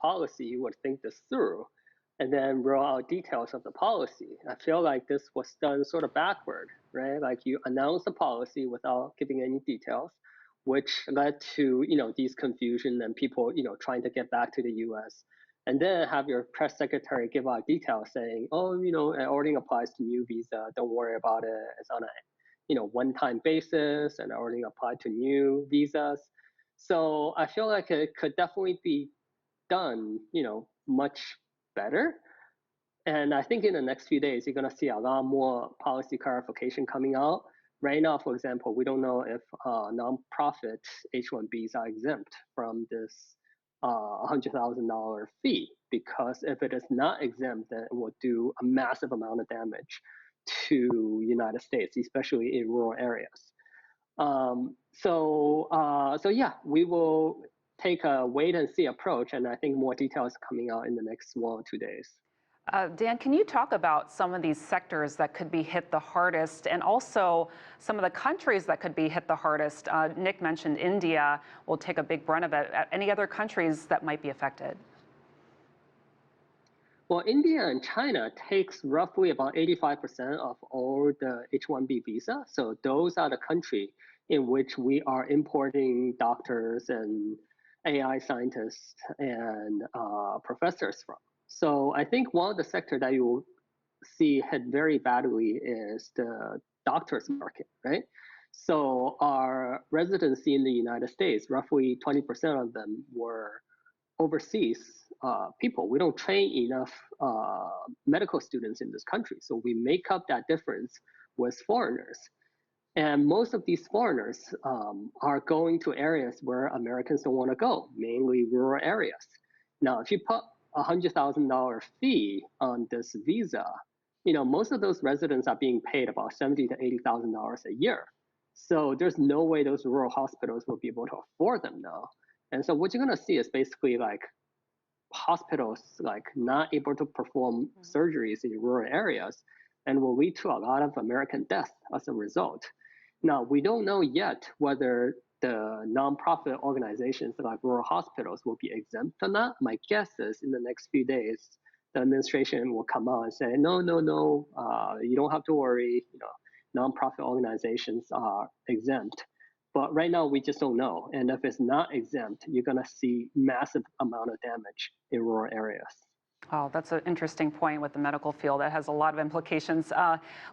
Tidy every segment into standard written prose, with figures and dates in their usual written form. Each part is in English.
policy, you would think this through and then roll out details of the policy. I feel like this was done sort of backward, right? Like you announce the policy without giving any details, which led to these confusion and people trying to get back to the U.S. And then have your press secretary give out details saying, oh, it already applies to new visa. Don't worry about it. It's on a one-time basis and already applied to new visas. So I feel like it could definitely be done, much better. And I think in the next few days, you're going to see a lot more policy clarification coming out. Right now, for example, we don't know if nonprofit H-1Bs are exempt from this $100,000 fee, because if it is not exempt, then it will do a massive amount of damage to United States, especially in rural areas. So yeah, we will take a wait and see approach, and I think more details coming out in the next 1 or 2 days. Dan, can you talk about some of these sectors that could be hit the hardest, and also some of the countries that could be hit the hardest? Nick mentioned India will take a big brunt of it. Any other countries that might be affected? Well, India and China takes roughly about 85% of all the H-1B visa. So those are the country in which we are importing doctors and AI scientists and professors from. So I think one of the sectors that you will see hit very badly is the doctors market, right? So our residency in the United States, roughly 20% of them were overseas people. We don't train enough medical students in this country. So we make up that difference with foreigners. And most of these foreigners are going to areas where Americans don't want to go, mainly rural areas. Now, if you put $100,000 fee on this visa, most of those residents are being paid about $70,000 to $80,000 a year. So there's no way those rural hospitals will be able to afford them now. And so what you're going to see is basically like hospitals like not able to perform surgeries in rural areas, and will lead to a lot of American deaths as a result. Now, we don't know yet whether the nonprofit organizations like rural hospitals will be exempt or not. My guess is in the next few days, the administration will come out and say, no, you don't have to worry. Nonprofit organizations are exempt. But right now, we just don't know. And if it's not exempt, you're going to see massive amount of damage in rural areas. Oh, that's an interesting point with the medical field. That has a lot of implications.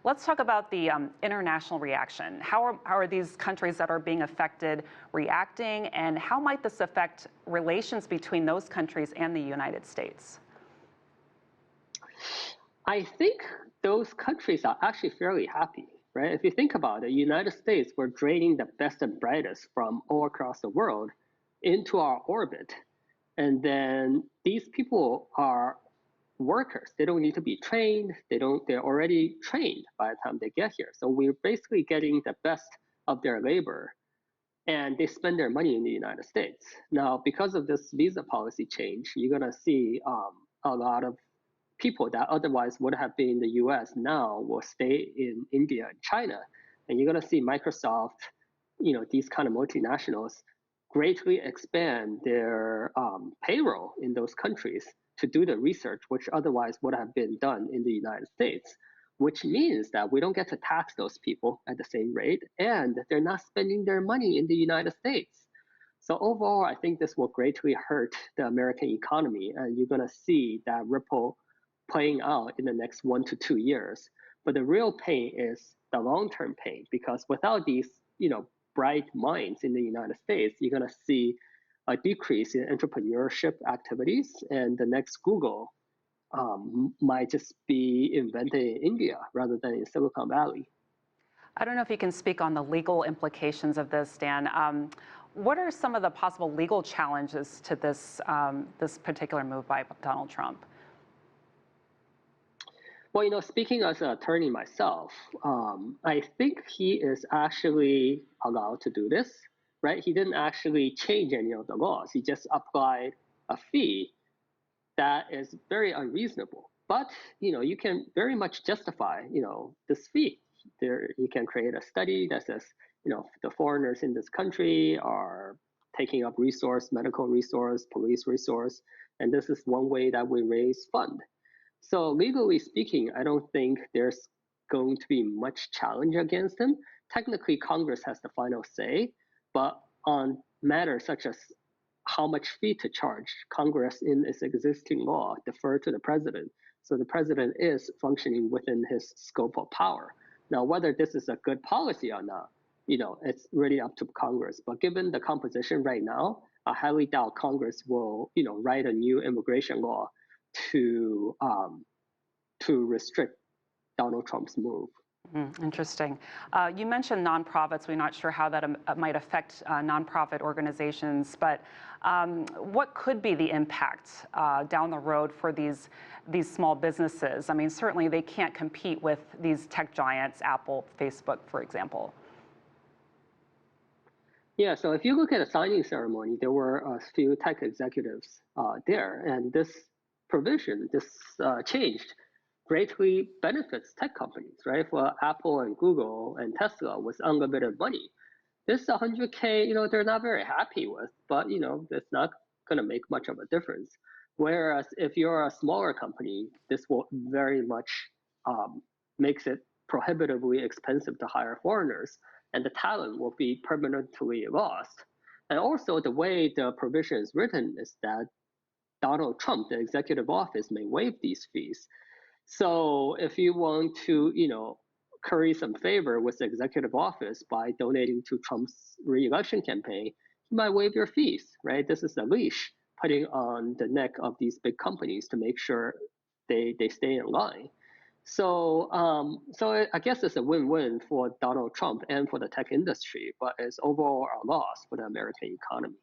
Let's talk about the international reaction. How are these countries that are being affected reacting, and how might this affect relations between those countries and the United States? I think those countries are actually fairly happy, right? If you think about it, the United States, we're draining the best and brightest from all across the world into our orbit. And then these people are workers. They don't need to be trained. They're already trained by the time they get here. So we're basically getting the best of their labor, and they spend their money in the United States. Now, because of this visa policy change, you're going to see a lot of people that otherwise would have been in the US now will stay in India and China. And you're going to see Microsoft, these kind of multinationals greatly expand their payroll in those countries to do the research, which otherwise would have been done in the United States, which means that we don't get to tax those people at the same rate, and they're not spending their money in the United States. So overall, I think this will greatly hurt the American economy, and you're going to see that ripple playing out in the next 1 to 2 years. But the real pain is the long-term pain, because without these, bright minds in the United States, you're going to see a decrease in entrepreneurship activities, and the next Google might just be invented in India rather than in Silicon Valley. I don't know if you can speak on the legal implications of this, Dan. What are some of the possible legal challenges to this particular move by Donald Trump? Well, speaking as an attorney myself, I think he is actually allowed to do this, right? He didn't actually change any of the laws. He just applied a fee that is very unreasonable. But, you can very much justify, this fee. You can create a study that says, the foreigners in this country are taking up medical resource, police resource. And this is one way that we raise fund. So legally speaking, I don't think there's going to be much challenge against him. Technically, Congress has the final say, but on matters such as how much fee to charge, Congress in its existing law defer to the president. So the president is functioning within his scope of power. Now, whether this is a good policy or not, it's really up to Congress. But given the composition right now, I highly doubt Congress will, write a new immigration law to restrict Donald Trump's move. Interesting. You mentioned nonprofits. We're not sure how that might affect nonprofit organizations, but what could be the impact down the road for these small businesses? I mean, certainly they can't compete with these tech giants, Apple, Facebook, for example. Yeah, so if you look at a signing ceremony, there were a few tech executives there, and this provision, this change, greatly benefits tech companies, right? For Apple and Google and Tesla with unlimited money. This 100K, they're not very happy with, but it's not going to make much of a difference. Whereas if you're a smaller company, this will very much makes it prohibitively expensive to hire foreigners, and the talent will be permanently lost. And also the way the provision is written is that Donald Trump, the executive office, may waive these fees. So if you want to, curry some favor with the executive office by donating to Trump's re-election campaign, you might waive your fees, right? This is a leash putting on the neck of these big companies to make sure they stay in line. So, I guess it's a win-win for Donald Trump and for the tech industry, but it's overall a loss for the American economy.